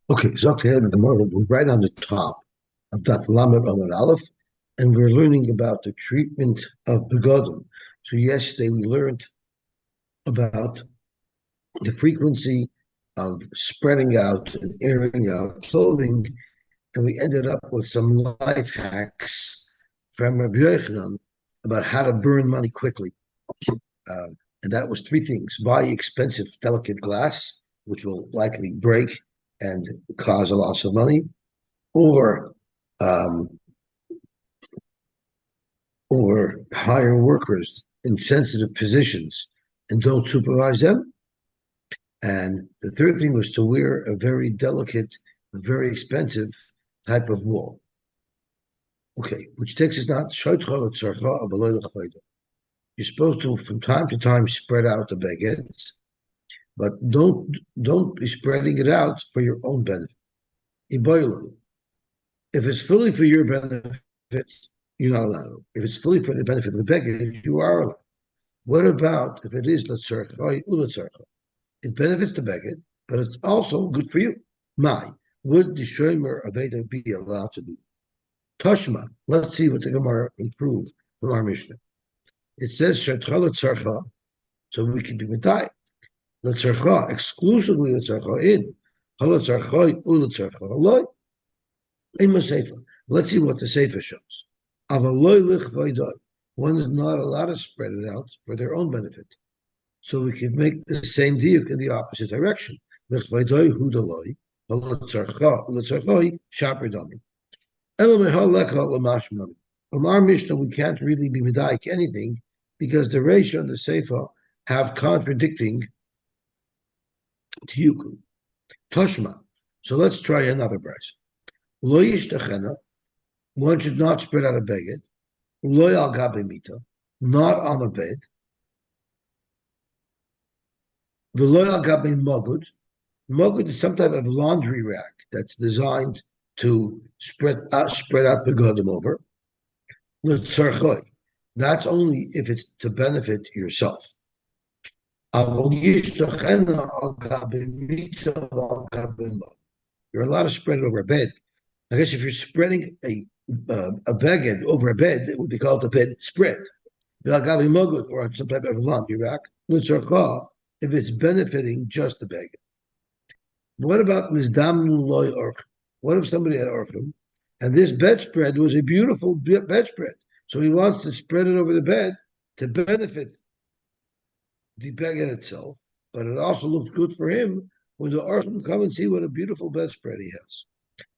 Okay, Zakher and Gemara, we're right on the top of that Lamed Amar Aleph, and we're learning about the treatment of begodim. So yesterday we learned about the frequency of spreading out and airing out clothing, and we ended up with some life hacks from Rabbi Yochanan about how to burn money quickly. Uh, and that was three things: buy expensive, delicate glass, which will likely break and cause a loss of money, or um, or hire workers in sensitive positions and don't supervise them. And the third thing was to wear a very delicate, very expensive type of wool. Okay, which takes us now. You're supposed to, from time to time, spread out the baguettes, but don't be spreading it out for your own benefit. If it's fully for your benefit, you're not allowed. If it's fully for the benefit of the baguette, you are allowed. What about if it is letzarcha uletzarcha? It benefits the baguette, but it's also good for you. My, would the shomer aveda be allowed to do? Tashma. Let's see what the Gemara can prove from our Mishnah. It says shartra letzarcha, so we can be medai. Letzarcha, exclusively letzarcha in. Haletzarcha uletzarcha loy. Let's see what the Sefer shows. One is not allowed to spread it out for their own benefit. So we can make the same diuk in the opposite direction. From our Mishnah, we can't really be medaik anything because the ratio and the Sefer have contradicting tiyukum. Toshma. So let's try another verse. Lo yishtachena, one should not spread out a baguette. Lo al gabe mita, not on a bed. V'lo al gabe mogud. Mogud is some type of laundry rack that's designed to spread out begodim over. L'tzarchoi. That's only if it's to benefit yourself. You're allowed to spread it over a bed. I guess if you're spreading a baguette over a bed, it would be called a bed spread. Or some type of laundry rack. If it's benefiting just the baguette. What about Nizdamu loy orchim? What if somebody had orchim and this bedspread was a beautiful bedspread? So he wants to spread it over the bed to benefit the baguette itself, but it also looks good for him when the orchim come and see what a beautiful bedspread he has.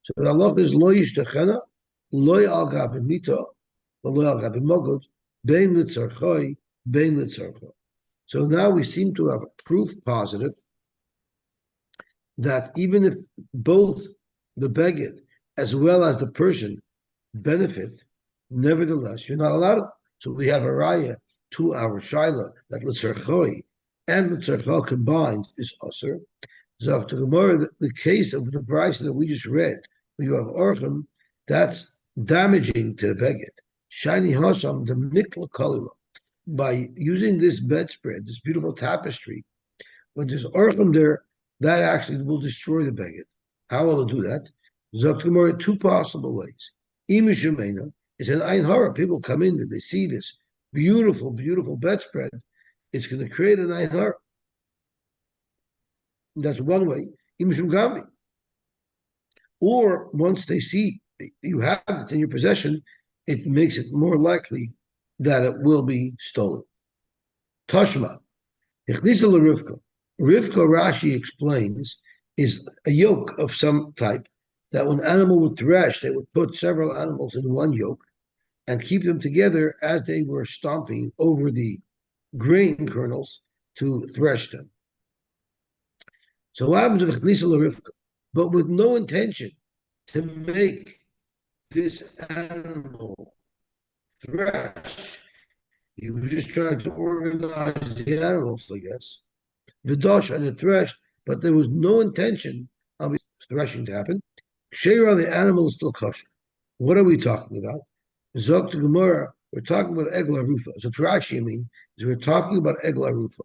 So the Allah is lo yishtachena, lo al gabe mita, lo al gabe mogod, bein litzarchoi, bein litzarchoi. So now we seem to have proof positive that even if both the baguette as well as the person benefit, nevertheless, you're not allowed to. So we have a raya to our shaila that litzarchoi and litzarchoi combined is usher. So to Gemara, the case of the price that we just read, you have orchim, that's damaging to the baguette. Shiny hasam, the mikla kalila. By using this bedspread, this beautiful tapestry, when there's orchim there, that actually will destroy the baguette. How will it do that? Zok Gemara, two possible ways. Imishumena, it's an ayin hara. People come in and they see this beautiful, beautiful bedspread. It's going to create an ayin hara. That's one way. Imishum gambi. Or once they see you have it in your possession, it makes it more likely that it will be stolen. Tashma. Rivka, Rashi explains, is a yoke of some type that when animal would thresh, they would put several animals in one yoke and keep them together as they were stomping over the grain kernels to thresh them. So what happens with Rivka? But with no intention to make this animal thresh. He was just trying to organize the animals, I guess. Vidosh and it threshed, but there was no intention of threshing to happen. Sheira, the animal is still kosher. What are we talking about? Zok to Gemara, we're talking about Egla Rufa. So Rashi, I mean, is we're talking about Egla Rufa.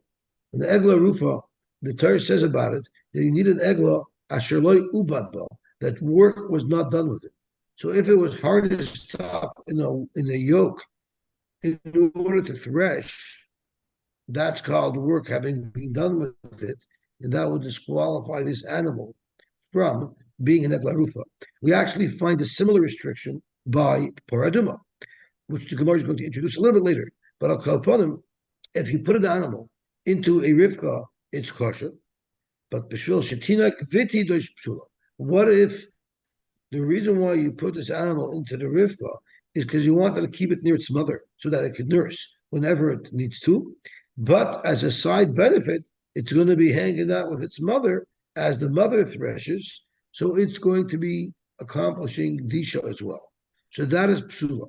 And the Egla Rufa, the Torah says about it that you need an Egla asherloi ubadbo, that work was not done with it. So if it was harnessed up in a yoke in order to thresh, that's called work having been done with it, and that would disqualify this animal from being an eglarufa. We actually find a similar restriction by paraduma, which the Gemara is going to introduce a little bit later. But I'll call upon him, if you put an animal into a rivka, it's kosher. But b'shvil shetina kviti doish psula. What if the reason why you put this animal into the rivka is because you wanted to keep it near its mother so that it could nurse whenever it needs to? But as a side benefit, it's going to be hanging out with its mother as the mother threshes, so it's going to be accomplishing disha as well. So that is psula.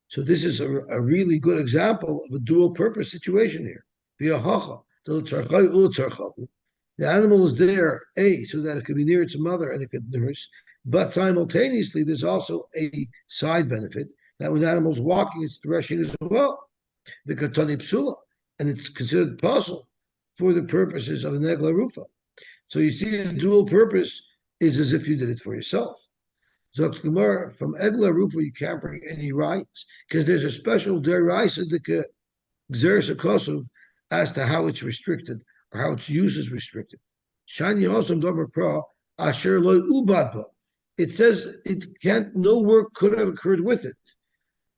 So this is a really good example of a dual purpose situation here. The animal is there, so that it could be near its mother and it could nurse, but simultaneously there's also a side benefit that when the animal's walking, it's threshing as well. The katani psula, and it's considered possible for the purposes of an egla rufa. So you see, the dual purpose is as if you did it for yourself. Zok Gemara, from egla rufa you can't bring any rights because there's a special deraisa that exerts a kosov as to how it's restricted or how its use is restricted. Shani also kra asher lo ubadba. It says it can't. No work could have occurred with it.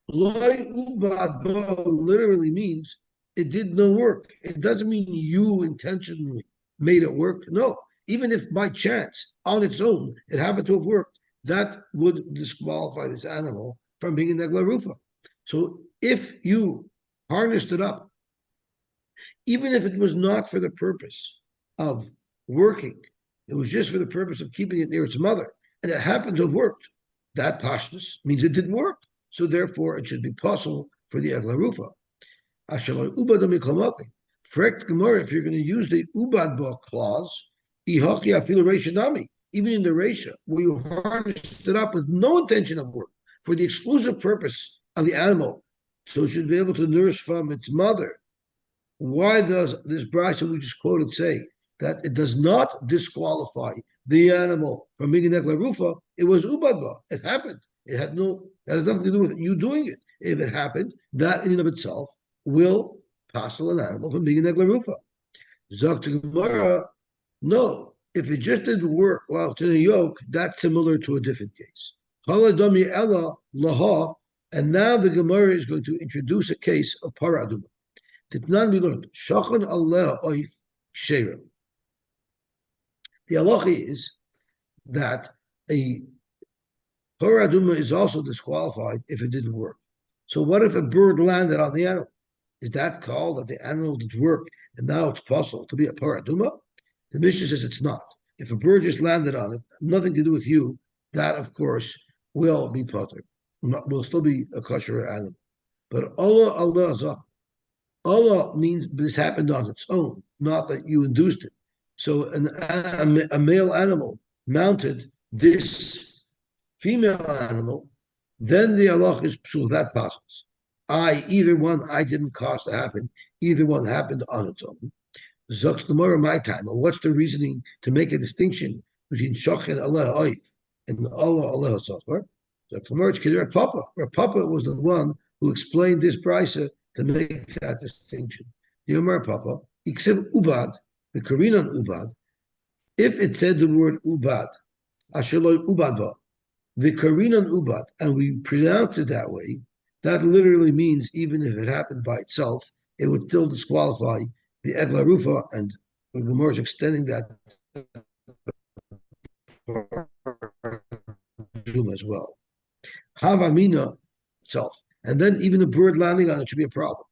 Lo ubadba literally means it did no work. It doesn't mean you intentionally made it work. No, even if by chance, on its own, it happened to have worked, that would disqualify this animal from being in the eglarufa. So if you harnessed it up, even if it was not for the purpose of working, it was just for the purpose of keeping it near its mother, and it happened to have worked, that pashness means it didn't work. So therefore, it should be possible for the eglarufa. Frekt Gemara, if you're going to use the ubadba clause, even in the Reisha, where you harnessed it up with no intention of work, for the exclusive purpose of the animal, so it should be able to nurse from its mother. Why does this brisa we just quoted say that it does not disqualify the animal from being an eglarufa? It was ubadba. It happened. It had nothing to do with you doing it. If it happened, that in and of itself will passel an animal from being an eglarufa. Zok Gemara, no. If it just didn't work while it's in a yoke, that's similar to a different case. And now the Gemara is going to introduce a case of paraduma. The halacha is that a paraduma is also disqualified if it didn't work. So what if a bird landed on the animal? Is that called that the animal did work and now it's possible to be a paraduma? The Mishnah says it's not. If a bird just landed on it, nothing to do with you, that of course will be potter. Will still be a kosher animal. But Allah means this happened on its own, not that you induced it. So a male animal mounted this female animal, then the Allah is psul, that passes. Either one, I didn't cause to happen. Either one happened on its own. Zok Gemara, my time. What's the reasoning to make a distinction between Shochin Allah Oif and Allah Sofar? Zok Gemara, it's Rav Papa. Rav Papa was the one who explained this brisa to make that distinction. The Omer Papa, Iksib Ubad, the Karinan Ubad, if it said the word Ubad, Ashaloi Ubadba, the Karinan Ubad, and we pronounce it that way, that literally means even if it happened by itself, it would still disqualify the egla rufa, and the Gemara is extending that as well. Havamina itself, and then even a bird landing on it should be a problem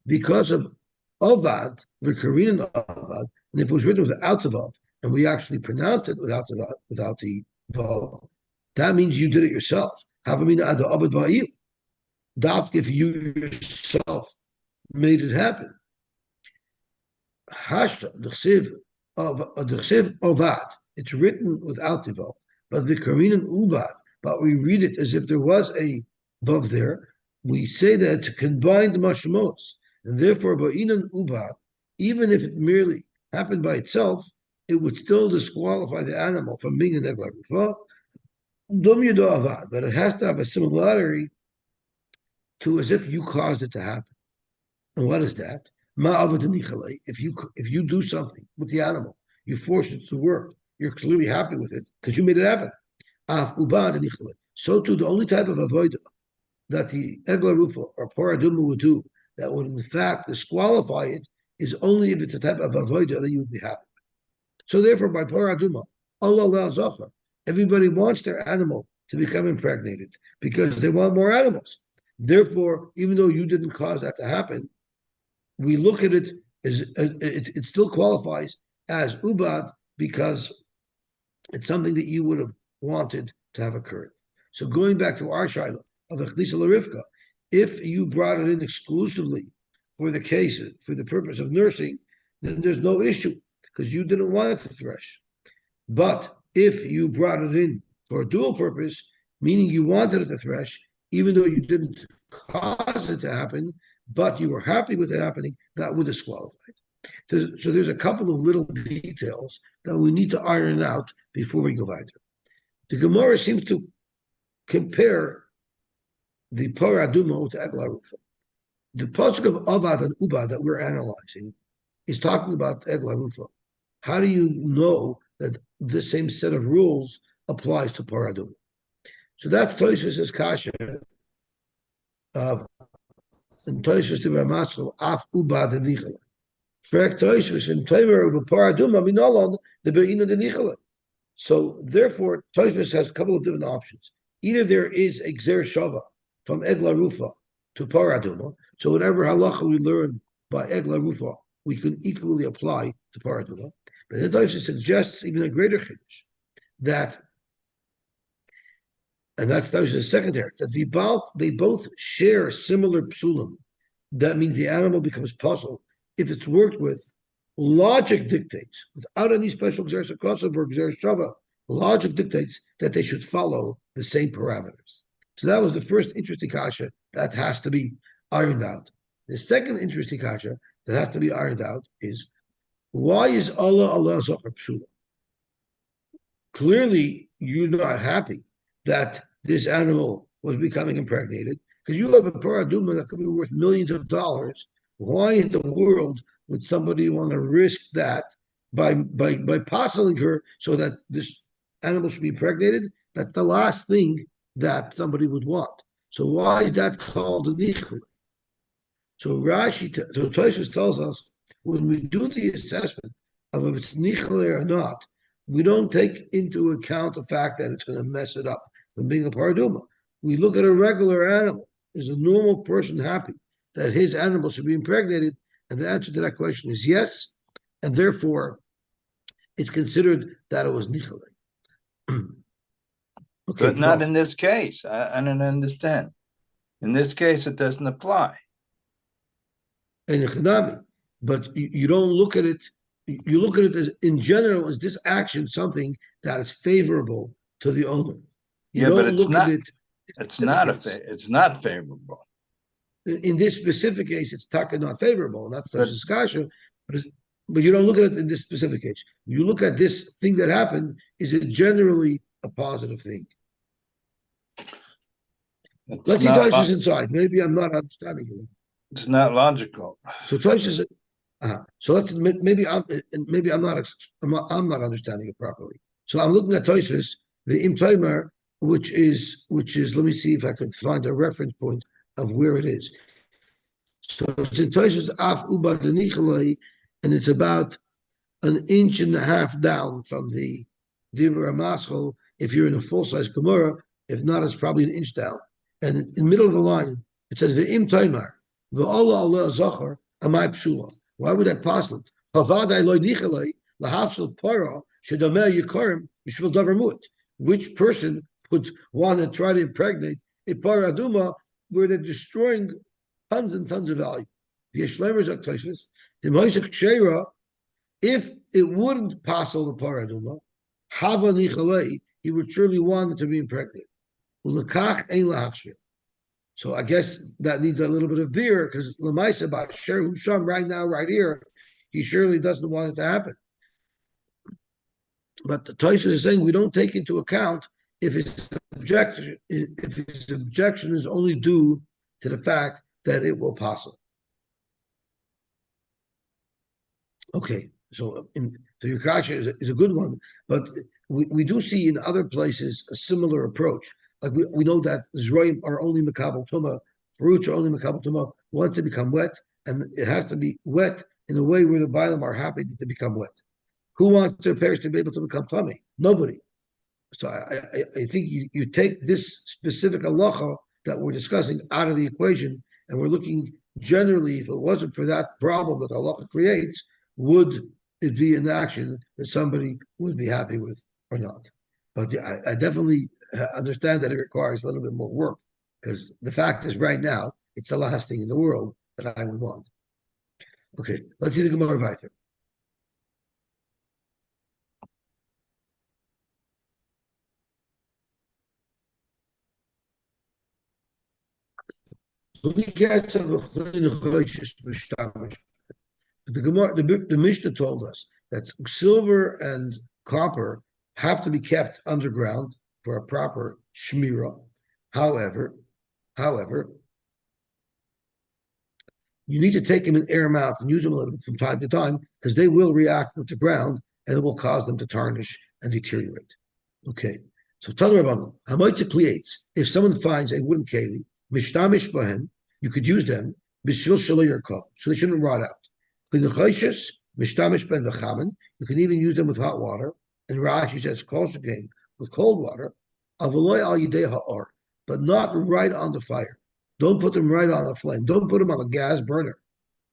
because of Ovad, the Korean Ovad, and if it was written without the vav, and we actually pronounce it without the vav, that means you did it yourself. Havamina ad Ovad ba'il. Dafk if you yourself made it happen. Hashta, the chsiv ovad, it's written without the vav, but the Korean ubad, but we read it as if there was a vav there. We say that to combine the mashmos, and therefore ba'inan ubad, even if it merely happened by itself, it would still disqualify the animal from being an egla rufa. Dum yudo avad, but it has to have a similarity to as if you caused it to happen. And what is that? If you do something with the animal, you force it to work, you're clearly happy with it because you made it happen. So too, the only type of avodah that the egla rufa or paraduma would do that would in fact disqualify it is only if it's a type of avodah that you would be happy with. So therefore, by paraduma, Allah allows zachar. Everybody wants their animal to become impregnated because they want more animals. Therefore, even though you didn't cause that to happen, we look at it as it still qualifies as ubad because it's something that you would have wanted to have occurred. So going back to our shaila of Echlisa Larivka, if you brought it in exclusively for the case, for the purpose of nursing, then there's no issue because you didn't want it to thresh. But if you brought it in for a dual purpose, meaning you wanted it to thresh, even though you didn't cause it to happen, but you were happy with it happening, that would disqualify it. So there's a couple of little details that we need to iron out before we go weiter. The Gemara seems to compare the paraduma with the egla rufa. The pasuk of avad and ubad that we're analyzing is talking about egla rufa. How do you know that the same set of rules applies to paraduma? So that's Tosfos' kasha of and Tosfos to Ramaschal af ubad and nichala. Frek Tosfos and Tomer of paraduma minolon the beina de nichala. So therefore, Tosfos has a couple of different options. Either there is a gzer shava from egla rufa to paraduma, so whatever halacha we learn by egla rufa, we can equally apply to paraduma. But the Tosfos suggests even a greater chiddush that, and that's the secondary, that they both share similar psulim. That means the animal becomes puzzled if it's worked with. Logic dictates, without any special gzer sakosov or gzer shava, logic dictates that they should follow the same parameters. So that was the first interesting kasha that has to be ironed out. The second interesting kasha that has to be ironed out is, why is Allah Zohar Psula? Clearly, you're not happy that this animal was becoming impregnated because you have a paraduma that could be worth millions of dollars. Why in the world would somebody want to risk that by postling her so that this animal should be impregnated? That's the last thing that somebody would want. So why is that called a nichla? So Tosfos tells us when we do the assessment of if it's nichla or not, we don't take into account the fact that it's going to mess it up from being a paraduma. We look at a regular animal. Is a normal person happy that his animal should be impregnated? And the answer to that question is yes, and therefore it's considered that it was nichla. Okay, but not in this case. I don't understand. In this case, it doesn't apply. But you don't look at it. You look at it as, in general, as this action something that is favorable to the owner. You don't but it's look not. At it. It's not it's not favorable. In this specific case, it's not favorable, and that's the discussion. But you don't look at it in this specific case. You look at this thing that happened. Is it generally a positive thing? Let's see Tosfos inside. Maybe I'm not understanding it. It's not logical. So Tosfos, so let's maybe I'm not understanding it properly. So I'm looking at Tosfos, the Im Tomer, which is. Let me see if I could find a reference point of where it is. So it's in Tosfos Af Uba Denichalei, and it's about 1.5 inches down from the Divrei Maschal. If you're in a full-size Gemara, if not, it's probably 1 inch down. And in the middle of the line, it says Ve'im Tomer, Ve'Allah Allah Zachar Amai Psula. Why would that possible? Havadai Lo Nichalei Lahafsel Para Shedamer Yikarim Yishvil Davar Mu'it. Which person would want to try to impregnate a paraduma where they're destroying tons and tons of value? If it wouldn't passel the paraduma, hava nichalei, he would surely want it to be impregnated. So I guess that needs a little bit of veer because Lamaisa about Sher Husham right now, right here, he surely doesn't want it to happen. But the Tosfos is saying we don't take into account if his objection is only due to the fact that it will pass. Okay, so your kasha is a good one, but we do see in other places a similar approach. Like we know that Zroim are only Makabal Tuma, fruits are only Makabal Tuma, want to become wet, and it has to be wet in a way where the Bailam are happy to become wet. Who wants their parents to be able to become tummy? Nobody. So I think you take this specific halacha that we're discussing out of the equation, and we're looking generally, if it wasn't for that problem that halacha creates, would it be an action that somebody would be happy with or not? But I definitely understand that it requires a little bit more work, because the fact is right now, it's the last thing in the world that I would want. Okay, let's see the Gemara weiter. The Mishnah told us that silver and copper have to be kept underground for a proper shmira. However, you need to take them and air them out and use them a little bit from time to time, because they will react with the ground and it will cause them to tarnish and deteriorate. Okay, so tell me about them. If someone finds a wooden keli, mishtamish bahem, you could use them b'shvil shalei yarkov, so they shouldn't rot out. Mishtamish ben v'chamen, you can even use them with hot water. And Rashi says kol shekain with cold water. Avaloi al yidei ha'or, but not right on the fire. Don't put them right on the flame. Don't put them on a gas burner.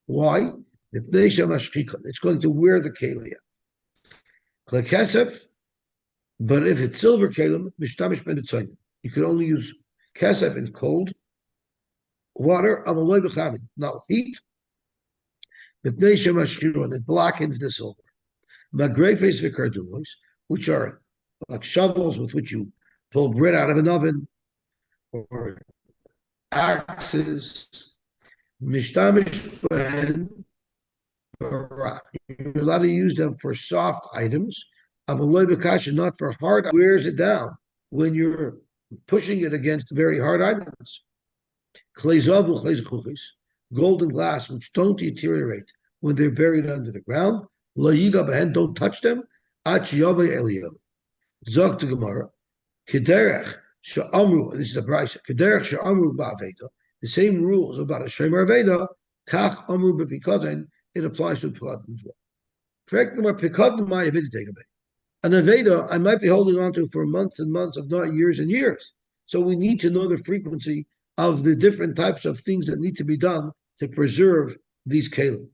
Why? It's going to wear the keli out. But if it's silver kelim, mishtamish ben etzayin, you can only use kesef in cold water, avaloi b'chamin, not with heat. And it blackens the silver. Magrefes v'kardunos, which are like shovels with which you pull bread out of an oven, or axes. Mishtamish b'hen, you're allowed to use them for soft items. Avaloi b'kasha, not for hard. It wears it down when you're pushing it against very hard items. Kleizav u'chleizachuchis, gold and glass, which don't deteriorate when they're buried under the ground. Lo yiga b'hen, don't touch them. Ach yavei eliyah. Zog to Gemara. Kederech she'amru, this is a brayso. Kederech she'amru ba'aveda. The same rules about a shemer aveda. Kach amru b'pikoden. It applies to pikoden as well. Correct number pikoden my aveda take away. An aveda I might be holding on to for months and months, if not years and years. So we need to know the frequency of the different types of things that need to be done to preserve these kelim.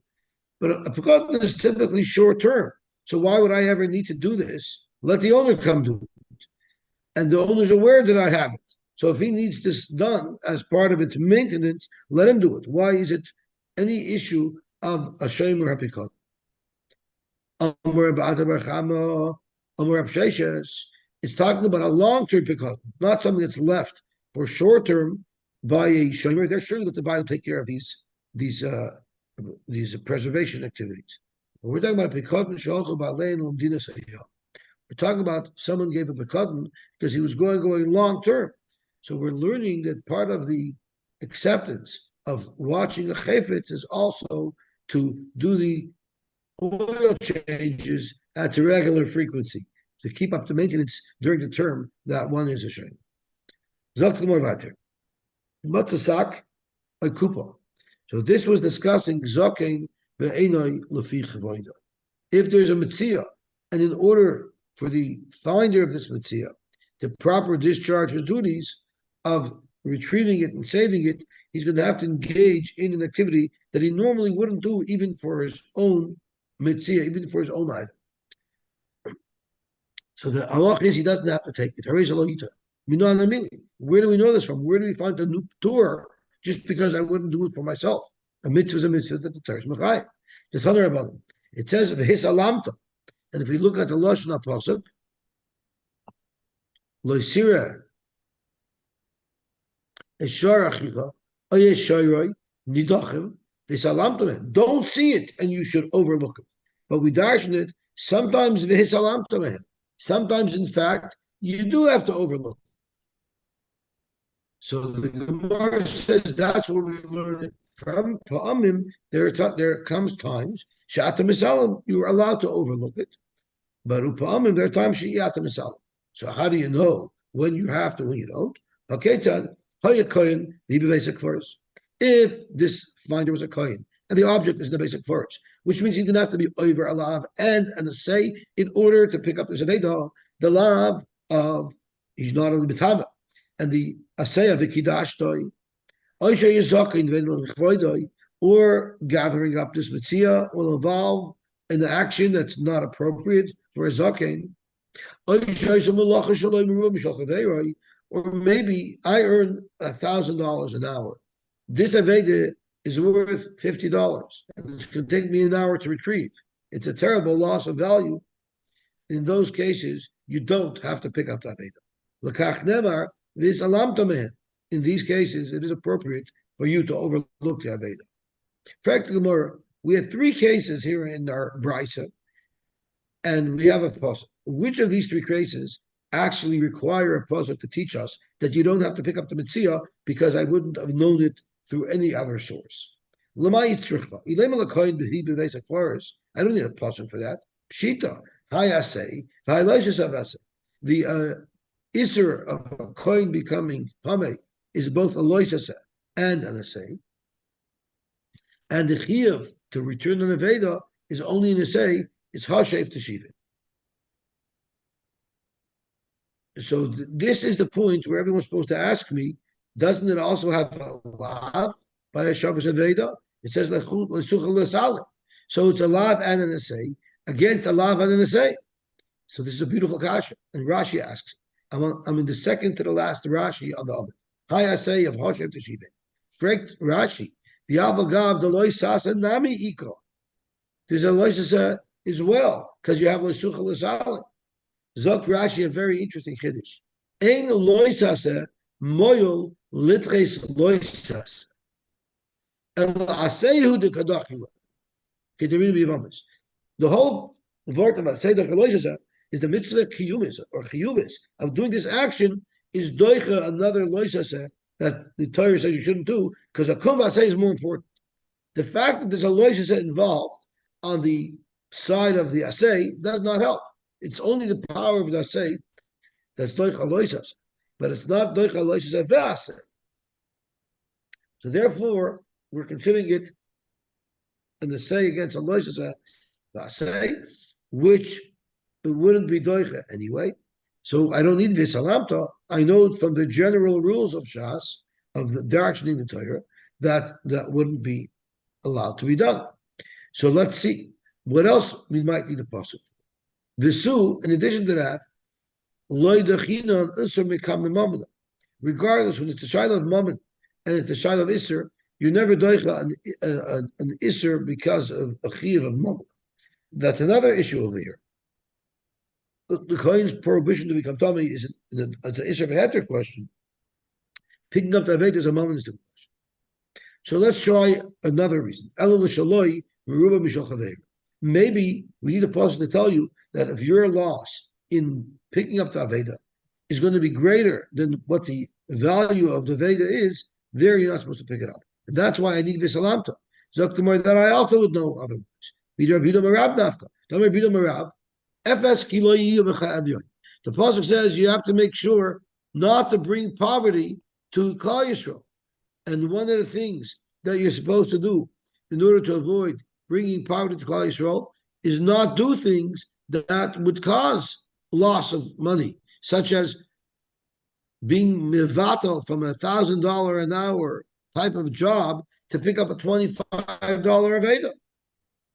But a pikoden is typically short term. So why would I ever need to do this? Let the owner come do it. And the owner's aware that I have it. So if he needs this done as part of its maintenance, let him do it. Why is it any issue of a shemer hapikot? It's talking about a long-term pikot, not something that's left for short-term by a shemer. They're sure that the Bible will take care of these preservation activities. But we're talking about a pikot shalchu ba'alein l'mdina sayah. We're talking about someone gave a pikot because he was going long-term. So we're learning that part of the acceptance of watching a chayfetz is also to do the oil changes at a regular frequency, to keep up the maintenance during the term that one is a shemer. Zok more weiter. Matzasak a kupa. So this was discussing zokein ve'enoi lefi chavoida. If there's a metzia, and in order for the finder of this metzia to proper discharge his duties of retrieving it and saving it, he's going to have to engage in an activity that he normally wouldn't do even for his own metzia, even for his own item. So the halach is he doesn't have to take it. Where do we know this from? Where do we find the new tour just because I wouldn't do it for myself? A mitzvah is a mitzvah that deters mechayim. The Tanur about him. It says his alamta, and if we look at the lashon pasuk, loisira eshar achicha ayeshayroi nidachim v'salamta. Don't see it, and you should overlook it. But we darshan it sometimes v'hisalamta mehem. Sometimes, in fact, you do have to overlook. So the Gemara says that's what we learn it from Pa'amim. There comes times Shata Misalim, you are allowed to overlook it. But Upa'amim, there are times Shiyata Misalim. So how do you know when you have to, when you don't? Okay, Tad, Hayakoyin, the basic first. If this finder was a kohen and the object is the basic forest, which means he's going to have to be over a lav and an assay in order to pick up this aveda, the lav of he's not only betama, and the assay of the kidashtoi, or gathering up this metzia will involve an action that's not appropriate for a zaken. Or maybe I earn $1,000 an hour. This aveda is worth $50, and it's going to take me an hour to retrieve. It's a terrible loss of value. In those cases, you don't have to pick up the aveda. L'kach nemar v'salam tameh. In these cases, it is appropriate for you to overlook the aveda. Fact Gemara, we have 3 cases here in our brisa, and we have a pasuk. Which of these 3 cases actually require a pasuk to teach us that you don't have to pick up the metzia because I wouldn't have known it through any other source? I don't need a pasuk for that. Pshita, hayasei, the isser of a coin becoming pame is both a loisase and an assay, and the chiyuv to return an aveda is only an assay. It's hashef teshivin. So this is the point where everyone's supposed to ask me, doesn't it also have a lav by a shavas aveda? It says so it's a lav and an assay against a lav and an assay. So this is a beautiful kasha. And Rashi asks, I'm in the second to the last Rashi on the Amid. High assay of Hoshev Teshivin. Frekt Rashi, the avagav the loy sasa nami iko. There's a loy sasa as well because you have loisucha l'salim. Zok Rashi, a very interesting chiddush. Ein loy sasa moyol litches loy sasa. El asehu de kadachila. The whole word of asay de loy sasa is the mitzvah kiyumis or chiyuvis of doing this action is doicha another loy sasa that the Torah says you shouldn't do because a kum asay is more important. The fact that there's a loy sasa involved on the side of the asay does not help. It's only the power of the asay that's doicha loisas, but it's not doicha loisas ve'asay. So therefore, we're considering it an asay against a loisas ve'asay, which it wouldn't be doicha anyway. So I don't need v'salamta. I know from the general rules of Shas, of the darshaning the Torah, that wouldn't be allowed to be done. So let's see what else we might need a pasuk. Visu, in addition to that, regardless when it's a shaila of mammon and it's a shaila of isser, you never doicha an isser because of a chiyuv of mammon. That's another issue over here. The kohen's prohibition to become tummy is an isser of a heter question. Picking up the aved is a mammon is the question. So let's try another reason. Maybe we need a person to tell you that if your loss in picking up the Aveda is going to be greater than what the value of the Veda is, there you're not supposed to pick it up. And that's why I need Visalamta. Zoktamar, that I also would know otherwise. The Pasuk says you have to make sure not to bring poverty to Klal Yisrael. And one of the things that you're supposed to do in order to avoid bringing poverty to Klal Yisrael is not do things that would cause loss of money, such as being mivatal from $1,000 an hour type of job to pick up a $25 aveda.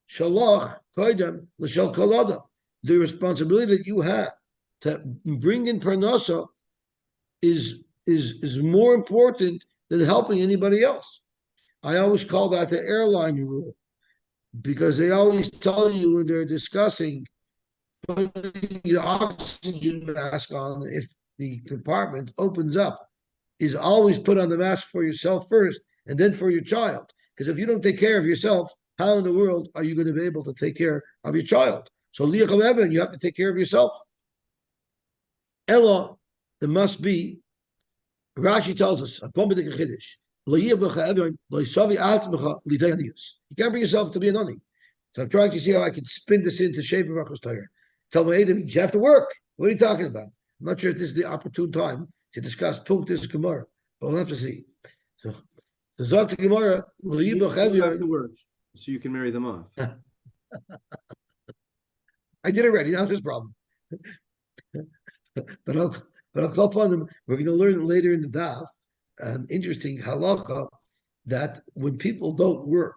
Shalach koidem l'shel kol. The responsibility that you have to bring in parnasa is more important than helping anybody else. I always call that the airline rule, because they always tell you when they're discussing putting the oxygen mask on, if the compartment opens up, is always put on the mask for yourself first and then for your child. Because if you don't take care of yourself, how in the world are you going to be able to take care of your child? So Liach Eben, you have to take care of yourself. Ella, it must be. Rashi tells us, you can't bring yourself to be a nani. So I'm trying to see how I can spin this into shape of Achos Torah. Tell my Adam, you have to work. What are you talking about? I'm not sure if this is the opportune time to discuss this Gemara, but we'll have to see. So the Zok Gemara, You have to work so you can marry them off. I did already. Now this problem. but I'll call upon them. We're going to learn later in the daf an interesting halacha that when people don't work,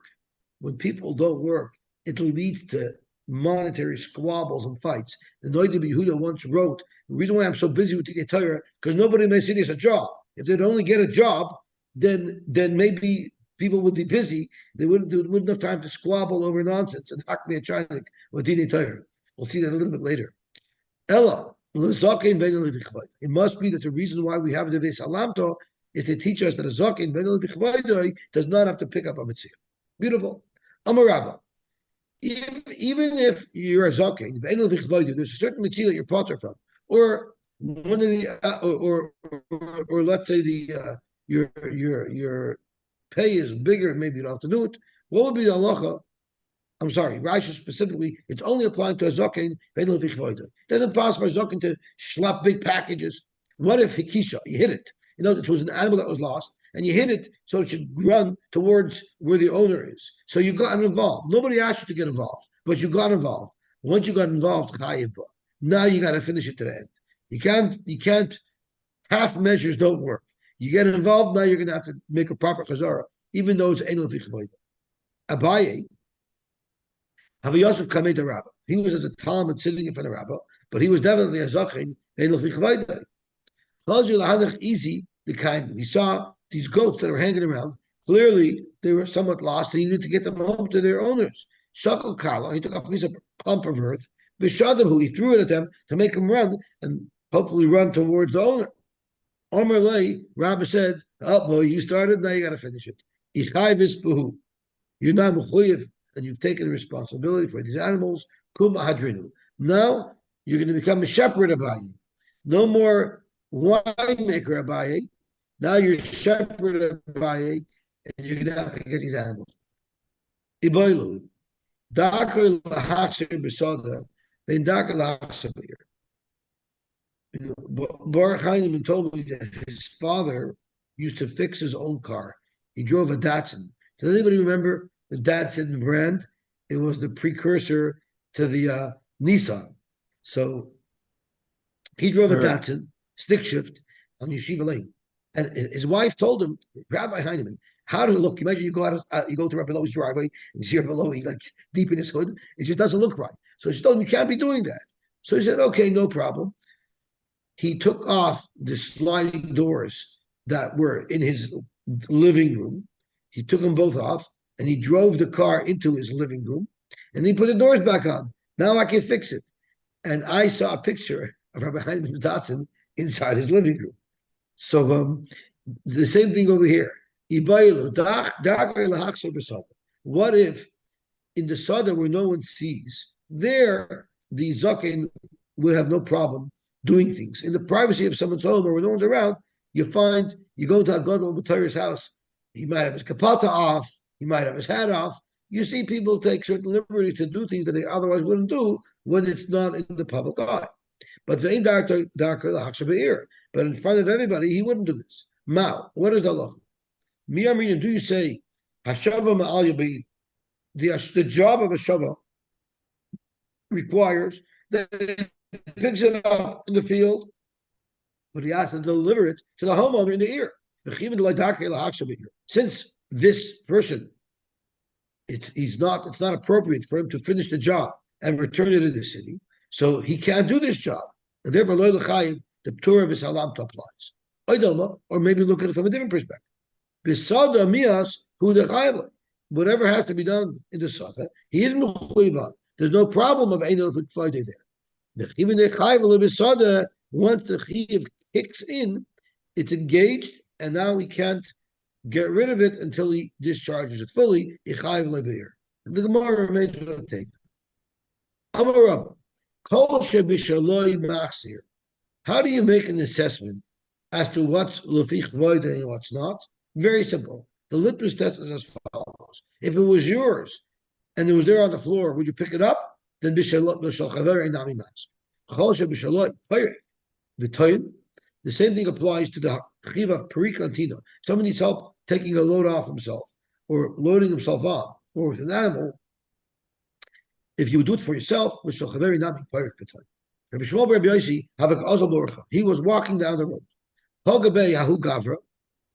it leads to monetary squabbles and fights. The Noida Yehuda once wrote, the reason why I'm so busy with the Torah, because nobody may say there's a job. If they'd only get a job, then maybe people would be busy. They wouldn't have time to squabble over nonsense and hack me a chinik with Dini Torah. We'll see that a little bit later. Ella, it must be that the reason why we have the Ves Alamto is to teach us that a Zakin does not have to pick up a Metzia. Beautiful. Amarabba. Even if you're a Zakin, there's a certain Metzia that you're potter from, or one of the, or let's say the your pay is bigger, maybe you don't have to do it. What would be the halacha? I'm sorry, Rashi specifically, it's only applying to a Zaken. It doesn't pass for a Zaken to schlep big packages. What if Hikisha, you hit it? You know, it was an animal that was lost, and you hit it so it should run towards where the owner is. So you got involved. Nobody asked you to get involved, but you got involved. Once you got involved, now you got to finish it to the end. You can't, half measures don't work. You get involved, now you're going to have to make a proper chazara, even though it's Ein Lefi Abaye, Have Yosef Kamei the Rabbah. He was as a Talmud sitting in front of Rabbah, but he was definitely a Zachin. Easy, the kind we saw these goats that were hanging around. Clearly, they were somewhat lost, and he needed to get them home to their owners. Shakal Kala, he took a piece of pump of earth. Bishadahu, he threw it at them to make them run and hopefully run towards the owner. Omer Lei, Rabbah said, "Oh boy, you started, now you got to finish it. You're not mechuyev, and you've taken responsibility for these animals. Kum hadrinu. Now you're going to become a shepherd Abaye. No more winemaker Abaye. Now you're shepherd Abaye, and you're going to have to get these animals. Iboilu. Dakar lahachser b'soda. Then dakar lahachser b'ir. Baruch Heinemann told me that his father used to fix his own car. He drove a Datsun. Does anybody remember the Datsun brand? It was the precursor to the Nissan. So he drove a Datsun, stick shift, on Yeshiva Lane. And his wife told him, Rabbi Heinemann, how does it look? Imagine you go out, you go to Rabbi Lowy's driveway and you see Rabbi Lowy like deep in his hood. It just doesn't look right. So she told him, you can't be doing that. So he said, okay, no problem. He took off the sliding doors that were in his living room. He took them both off, and he drove the car into his living room, and he put the doors back on. Now I can fix it. And I saw a picture of Rabbi Heinemann's Datsun inside his living room. So the same thing over here. What if in the Sada where no one sees, there the Zaken would have no problem doing things. In the privacy of someone's home or when no one's around, you go to a Gadol B'Torah's house, he might have his kapata off, he might have his hat off. You see people take certain liberties to do things that they otherwise wouldn't do when it's not in the public eye. But the but in front of everybody, he wouldn't do this. Mao, what is the law? Miyamina, do you say Hashava Ma'al Yabid? The job of a shava requires that it picks it up in the field, but he has to deliver it to the homeowner in the ear. Since this person, it's not appropriate for him to finish the job and return it to the city, so he can't do this job. And therefore, the Torah of his halam applies. Or maybe look at it from a different perspective. Whatever has to be done in the Sada, he is mechuyev. There's no problem of Ein Lefi there. Even the chayv of Sada, once the chiyuv kicks in, it's engaged, and now he can't get rid of it until he discharges it fully. The Gemara remains with the take. Amar Rava, kol shebishaloi machzir. How do you make an assessment as to what's lefich voida and what's not? Very simple. The litmus test is as follows. If it was yours and it was there on the floor, would you pick it up? Then b'shal chaver nami mas. Choshe b'shaloi the same thing applies to the chiva perikantina. Someone needs help taking a load off himself or loading himself on or with an animal. If you do it for yourself, he was walking down the road.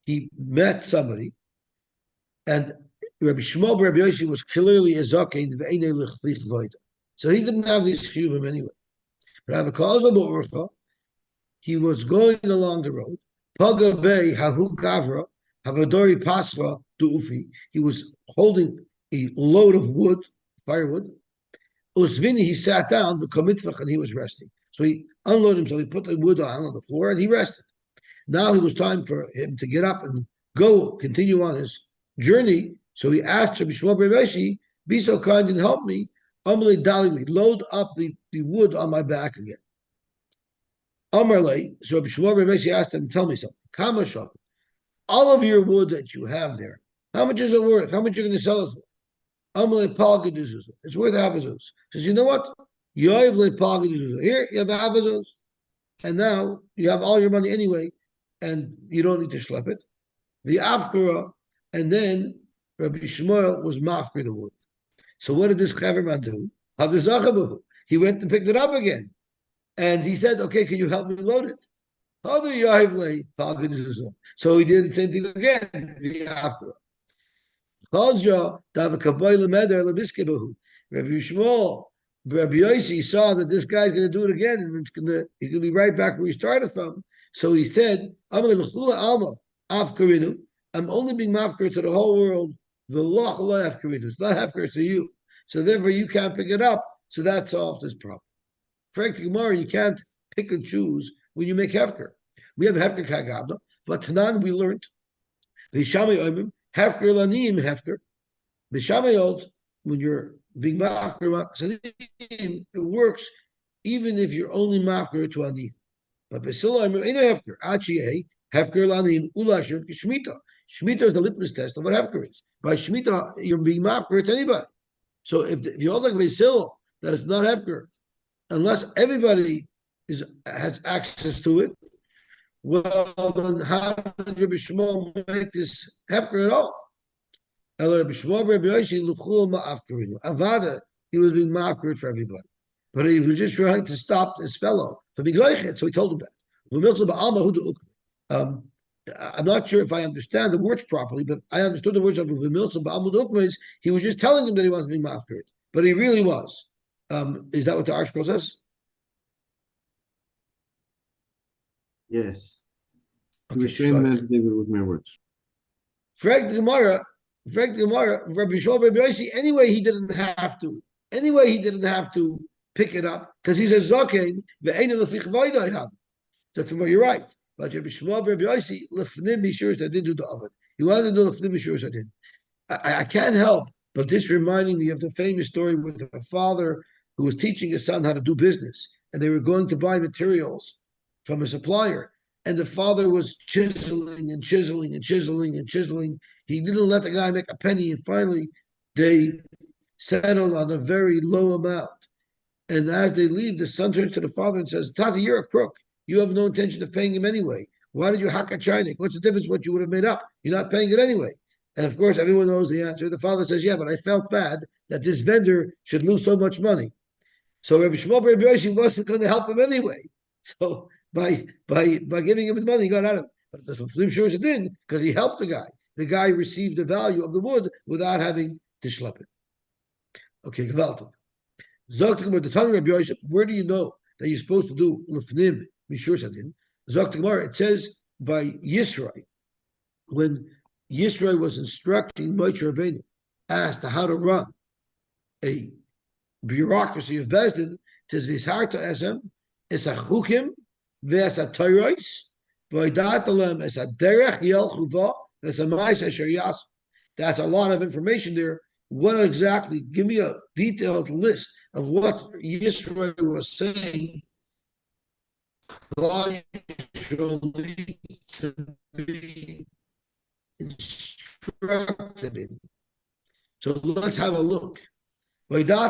He met somebody, and Rabbi Shmuel Rabbi Yosy was clearly a zaken. So he didn't have these chiyuvim anyway. But he was going along the road. He was holding a load of wood, firewood. Usvini, he sat down, and he was resting. So he unloaded himself, he put the wood on the floor, and he rested. Now it was time for him to get up and go, continue on his journey. So he asked Rabbi Shmuel Bar Yosy, be so kind and help me, load up the wood on my back again. Amarle, so Rabbi Shmuel Bar Yosy asked him, tell me something. Kamashah, all of your wood that you have there, how much is it worth? How much are you going to sell it for? Amarle Palgaduzuz. It's worth half a zuz. Says, you know what? Here, you have half a zuz. And now you have all your money anyway, and you don't need to schlep it. The Afkara, and then Rabbi Shmuel was mafkir the wood. So what did this chaverman do? He went and picked it up again. And he said, okay, can you help me load it? So he did the same thing again. Rabbi Shmuel, Rabbi Yosy saw that this guy's going to do it again, and he's going to be right back where he started from. So he said, I'm only being mafkir to the whole world. It's not hafkir to you. So therefore you can't pick it up. So that solves this problem. Frank Gemara, you can't pick and choose when you make hefker. We have hefker kagavna. But Tanan we learned. V'shamay oimim hefker lanim hefker. V'shamay holds when you're being mafker, it works even if you're only mafker to anim. But Basila oimim ain't a hefker. Achiyeh hefker lanim ulashim k'shmita. Shmita is the litmus test of what hefker is. By shmita, you're being mafker to anybody. So if you hold like Basila that it's not hefker, unless everybody has access to it, well, then how did Rabbi Shmuel make this hefker at all? Rabbi Shmuel, Rabbi Yosy, Avada, he was being mafkered for everybody. But he was just trying to stop this fellow from being loichet, so he told him that. I'm not sure if I understand the words properly, but I understood the words of V'milsa ba'amud ukma is he was just telling him that he wasn't being mafkered, but he really was. Is that what the article says? Yes. Okay, We shouldn't have David with my words. Frank the Gemara, Rabbi Shmuel, Rabbi Yosy, anyway, he didn't have to. Anyway, he didn't have to pick it up because he's a zaken. So tomorrow, you're right. But Rabbi Shmuel, Rabbi Yosy, lefnim mishurs that didn't do the oven. He wanted to do lefnim mishurs that did. I can't help but this reminding me of the famous story with a father who was teaching his son how to do business, and they were going to buy materials from a supplier, and the father was chiseling and chiseling and chiseling and chiseling. He didn't let the guy make a penny, and finally they settled on a very low amount. And as they leave, the son turns to the father and says, Tata, you're a crook. You have no intention of paying him anyway. Why did you hack a chinik? What's the difference what you would have made up? You're not paying it anyway. And of course, everyone knows the answer. The father says, yeah, but I felt bad that this vendor should lose so much money. So Rabbi Shmuel Rabbi Yosy wasn't going to help him anyway. So by giving him the money, he got out of it. But the Flim shows it didn't because he helped the guy. The guy received the value of the wood without having to schlep it. Okay, gewaltig. Zog about the Tanya Rabbi Yosef. Where do you know that you're supposed to do lefnim mishur sadin? Zog Gemara. It says by Yisrael when Yisrael was instructing Moshe Rabbeinu as to how to run a bureaucracy of Bezdin. It says Visharta esem es a chukim ves a toros v'odatalem es a derech yelchu va ves a ma'is asher yas. That's a lot of information there. What exactly? Give me a detailed list of what Yisrael was saying shall need to be instructed in. So let's have a look. How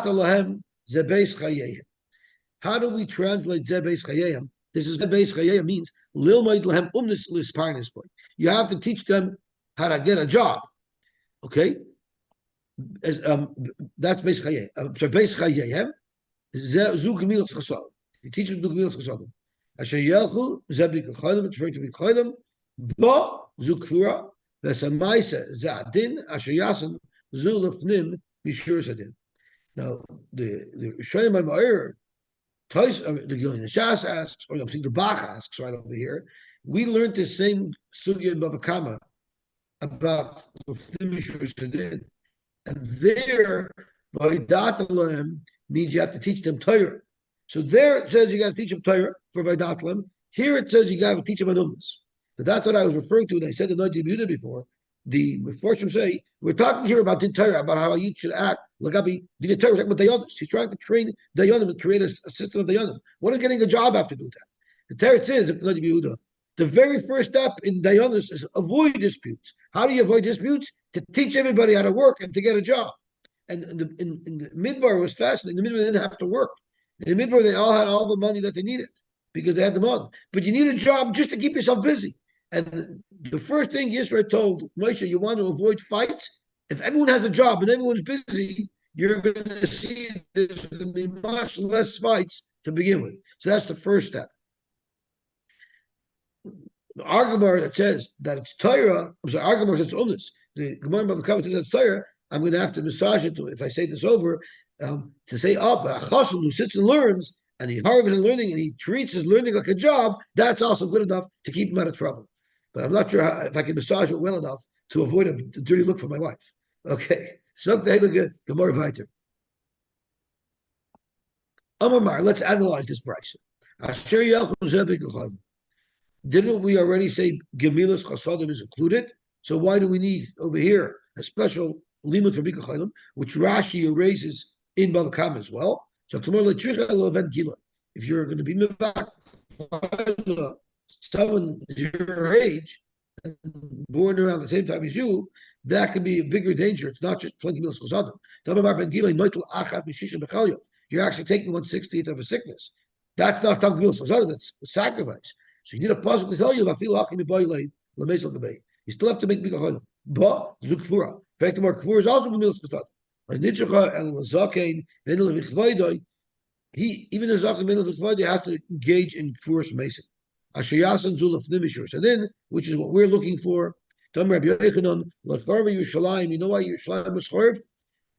do we translate Zebeis Chayim? This is Zebeis Chayim means Lilmaid Lahem Umnis Lisparnis Boy. You have to teach them how to get a job. Okay? That's Beis Chayim. So Beis Chayim, Zu Gemilas Chasam. You teach them to Gemilas Chasam. Asher Yelchu, Zebik Chayim, it's referring to be Chayim, Ba, Zu Kfura, Vesamaisa, Zadin, Asher Yasin, Zu Lefnim, Mishur Sadin. Now, the Shayim Ma'ir, the Gilin Shas asks, or the Bach asks right over here, we learned the same sugya in Bava Kama about Lefnim Mishur Sadin. And there, Vaidatalim means you have to teach them Torah. So there it says you got to teach them Torah for Vaidatalim. Here it says you got to teach them Anumas. But that's what I was referring to when I said the Noid Yehuda before. The Meforshim say, we're talking here about Din Torah, about how you should act. Lagabi, Din Torah, talking about Dayanim. He's trying to train Dayanim and create a system of Dayanim. What is getting a job after doing that? The Torah says, Noid Yehuda, the very first step in Dayanis is avoid disputes. How do you avoid disputes? To teach everybody how to work and to get a job. And in the Midbar was fascinating. The Midbar didn't have to work. In the Midbar, they all had all the money that they needed because they had the money. But you need a job just to keep yourself busy. And the first thing Yisrael told Moshe, you want to avoid fights? If everyone has a job and everyone's busy, you're going to see there's going to be much less fights to begin with. So that's the first step. The argument that says that it's Torah, the argument that's Umnis. The Gemara Bava Kama says it's Torah. I'm going to have to massage it if I say this over to say, but a chassan who sits and learns and he's hard in learning and he treats his learning like a job, that's also good enough to keep him out of trouble. But I'm not sure if I can massage it well enough to avoid a dirty look for my wife. Okay, something Gemara Vayter. Amar, let's analyze this price. Didn't we already say Gemilas Chasadim is included? So why do we need over here a special limit for Bika Chaylim, which Rashi erases in Bava Kama as well? So tomorrow, if you're going to be someone your age, born around the same time as you, that can be a bigger danger. It's not just playing Gemilas Chasadim. You're actually taking 1/60th of a sickness. That's not Gemilas Chasadim, it's a sacrifice. So you need a puzzle to tell you about you still have to make big cholim. But zukfura. In fact, the more kfura is also Gemilas Chasadim. Like nitzucha and zakein, then levichvaydoi. He even the zakein ben levichvaydoi has to engage in kfuras mason. Ashayasan zulaf nimishur. So then, which is what we're looking for. Tam Rabbi Yochanan lacharva Yerushalayim. You know why Yerushalayim was charv?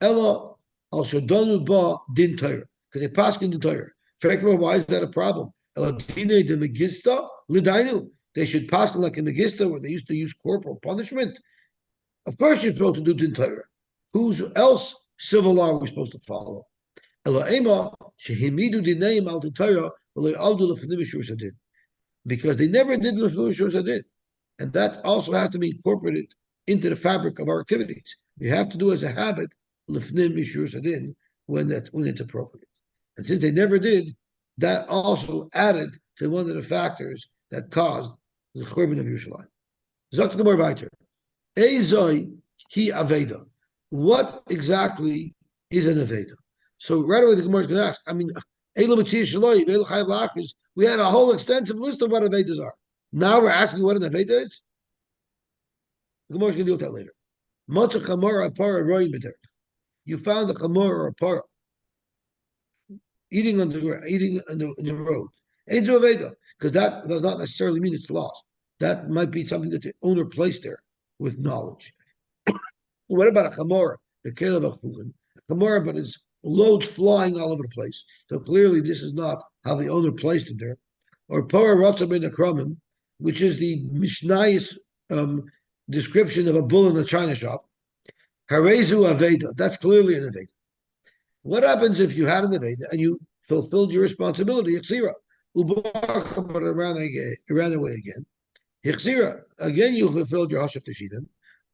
Ella al shadanu ba din Torah because they pass in the Torah. In fact, why is that a problem? Ella dine de megista lidainu. They should pass like in Megista where they used to use corporal punishment. Of course, you're supposed to do Din Torah. Whose else civil law are we supposed to follow? Because they never did Lefnim. And that also has to be incorporated into the fabric of our activities. We have to do as a habit Lefnim Mishur Sadin when it's appropriate. And since they never did, that also added to one of the factors that caused the Churban of Yerushalayim. Zok Gemara Vayter. Ezoi hi Aveda. What exactly is an Aveda? So right away the Gemara is going to ask, I mean, we had a whole extensive list of what Avedas are. Now we're asking what an Aveda is? The Gemara is going to deal with that later. You found a chamor or a para eating in the road. Ain't no Aveda. Because that does not necessarily mean it's lost. That might be something that the owner placed there with knowledge. What about a chamora? The kelev achfuchin. A chamora, but it's loads flying all over the place. So clearly, this is not how the owner placed it there. Or para rotza ben akramim, which is the Mishnayis description of a bull in a china shop. Harezu aveda. That's clearly an aveda. What happens if you had an aveda and you fulfilled your responsibility? Xira. But ran away again. Hichzira, again you fulfilled your hashaf teshivim.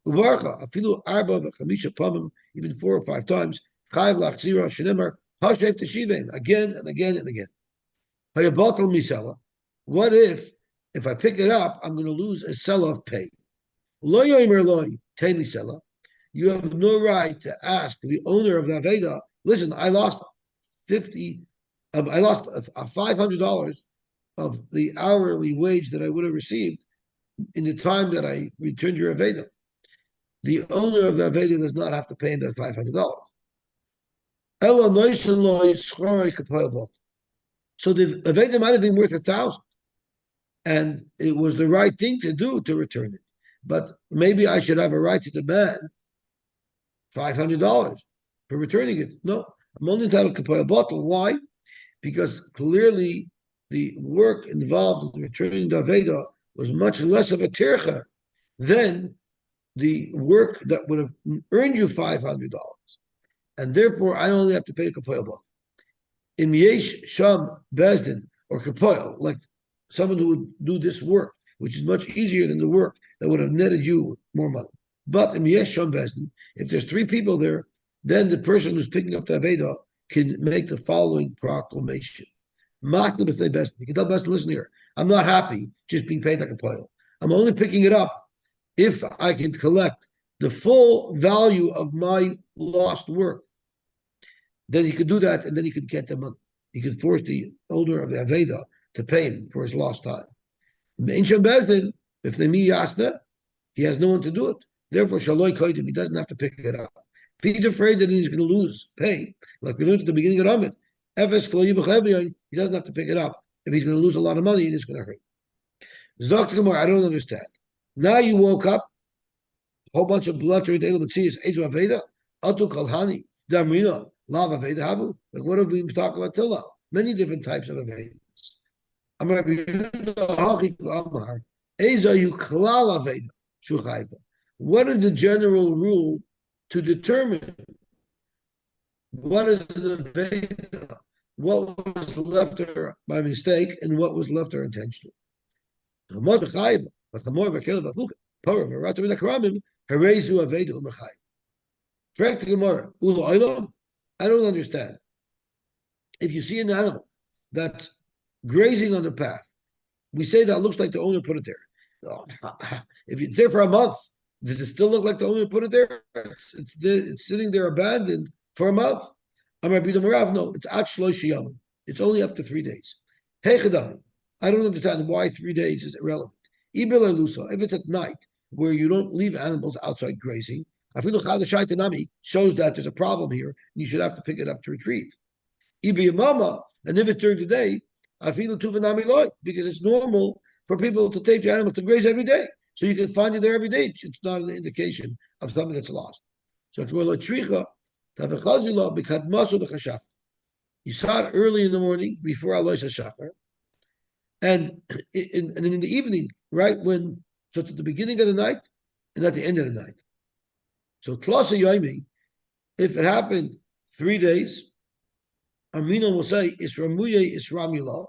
Uvarcha, afilu arba v'chamisha pamim, even 4 or 5 times. Chayv lachzira shenemar hashaf teshivim, again and again and again. Hayabatal misala. What if I pick it up, I'm going to lose a sell-off pay? Lo yomer loy, teni seller. You have no right to ask the owner of the Aveda, listen, I lost 50, I lost $500 of the hourly wage that I would have received in the time that I returned your Aveda. The owner of the Aveda does not have to pay him that $500. So the Aveda might have been worth 1,000, and it was the right thing to do to return it. But maybe I should have a right to demand $500 for returning it. No, I'm only entitled to pay a bottle. Why? Because clearly the work involved in returning the Aveda was much less of a tircha than the work that would have earned you $500. And therefore, I only have to pay a kapoil bottle. Im yesh sham bezdin or kapoil, like someone who would do this work, which is much easier than the work that would have netted you more money. But im yesh sham bezdin, if there's 3 people there, then the person who's picking up the Aveda can make the following proclamation. You can tell Bezdin, listen here, I'm not happy just being paid like a kapoil. I'm only picking it up if I can collect the full value of my lost work. Then he could do that, and then he could get the money. He could force the owner of the Aveda to pay him for his lost time. If the mi yasna, he has no one to do it. Therefore, shaloi koidim, he doesn't have to pick it up. If he's afraid that he's going to lose pay, like we learned at the beginning of Ramit, he doesn't have to pick it up. If he's going to lose a lot of money, it's going to hurt. I don't understand. Now you woke up, a whole bunch of blood to the Metzia, Ezu Aveda, Atu Kalhani, Damrina, Lav Aveda Habu. Like what have we been talking about till now? Many different types of Avedas. What is the general rule to determine what is an Aveda, what was left her by mistake, and what was left her intentionally? But the more power of Rata bin Akramim, Herezu Aveda Umachai. Frank the Gemara, Ulo Olam, I don't understand. If you see an animal that's grazing on the path, we say that looks like the owner put it there. If it's there for a month, does it still look like the owner put it there? It's sitting there abandoned for a month. No, it's Achlo. It's only up to 3 days. Hey Chadami, I don't understand why 3 days is irrelevant. If it's at night where you don't leave animals outside grazing, shows that there's a problem here, and you should have to pick it up to retrieve. And if it's during the day, because it's normal for people to take their animals to graze every day. So you can find it there every day. It's not an indication of something that's lost. So it's more like tricha, you saw it early in the morning before Alois HaShachar, and in the evening, right when, so it's at the beginning of the night and at the end of the night. So Tlasa Yoimi, if it happened 3 days, Amina will say, Isramuye Isramula,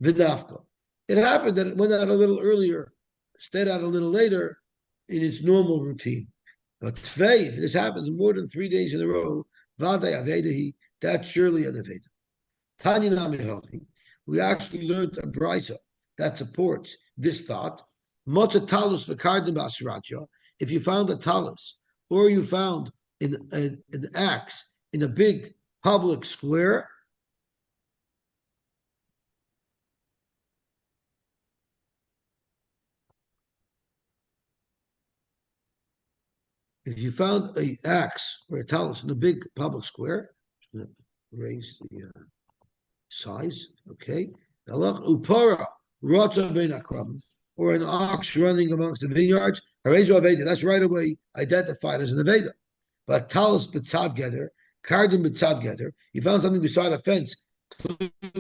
Vidafka. It happened that it went out a little earlier, stayed out a little later in its normal routine. But Tvei, if this happens more than 3 days in a row, Vadai Avedahi, that's surely an Aveda. Tanya Nami, we actually learned a brisa that supports this thought. Mota talus v'kardim b'asratya. If you found a talus, or you found an axe in a big public square, if you found an axe or a talus in a big public square, I'm going to raise the size, okay? Upara, rata ben akram, or an ox running amongst the vineyards, harezu aveda, that's right away identified as an aveda. But talus b'tzad getter, kardim b'tzad getter, you found something beside a fence,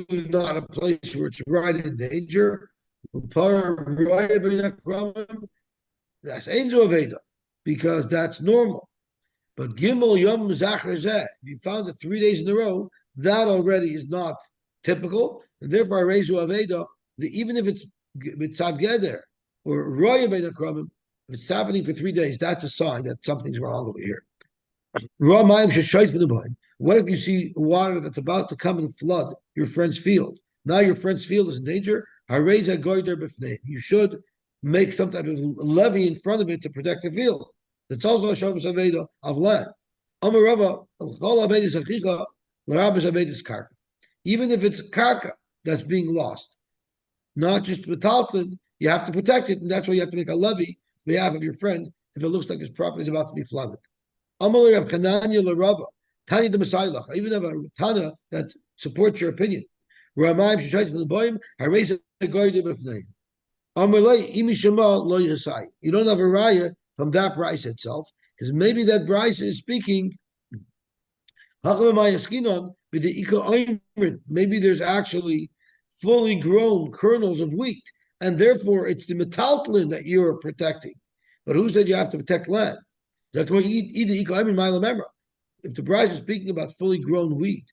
not a place where it's right in danger. Upara, rata ben akram, that's angel aveda, because that's normal. But gimel yom zachar zeh, if you found it 3 days in a row, that already is not typical, and therefore I raise Aveda, even if it's mitzad geder or roya ben akramim, if it's happening for 3 days, that's a sign that something's wrong over here. What if you see water that's about to come and flood your friend's field? Now your friend's field is in danger. Hareza goiter b'fnei. You should make some type of levee in front of it to protect the field. That's also a shabbos aveda of land. Amarava chol avedis achicha l'rabbis avedis karka. Even if it's karka that's being lost, not just metalton, you have to protect it, and that's why you have to make a levy on behalf of your friend if it looks like his property is about to be flooded. Amalei Rav Chananya l'Rava Tani the Masailach. I even have a Tana that supports your opinion. Ramayim sheshayis l'boyim harei zegoyde b'fnei. Amalei imi shema lo yisai. You don't have a raya from that price itself, because maybe that price is speaking. Maybe there's actually fully grown kernels of wheat, and therefore it's the metaltlin that you're protecting. But who said you have to protect land? If the price is speaking about fully grown wheat,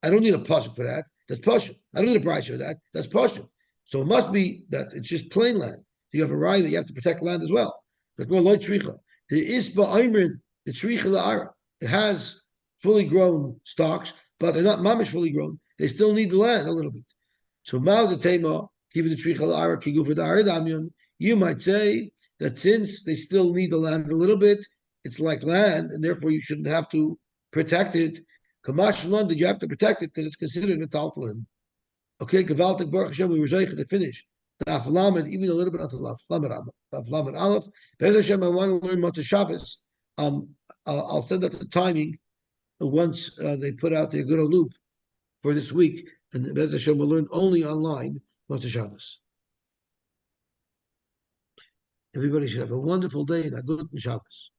I don't need a pasuk for that. That's pashut. I don't need a price for that. That's pashut. So it must be that it's just plain land. So you have a right that you have to protect land as well. The isba aymin, the tzricha la'ara. It has fully grown stalks, but they're not mamish fully grown. They still need the land a little bit. So ma'al the tema, given the tzricha la'ara kigufa da'arid, you might say that since they still need the land a little bit, it's like land, and therefore you shouldn't have to protect it. Kamash London, you have to protect it because it's considered a taltlin. Okay, Gavaltic Baruch Hashem, we were to finish the Aflamed, even a little bit until Aflamed Aleph. Bez Hashem, I want to learn Mata Shabbos. I'll send out the timing once they put out their good loop for this week, and Bez Hashem will learn only online Mata Shabbos. Everybody should have a wonderful day and a good Shabbos.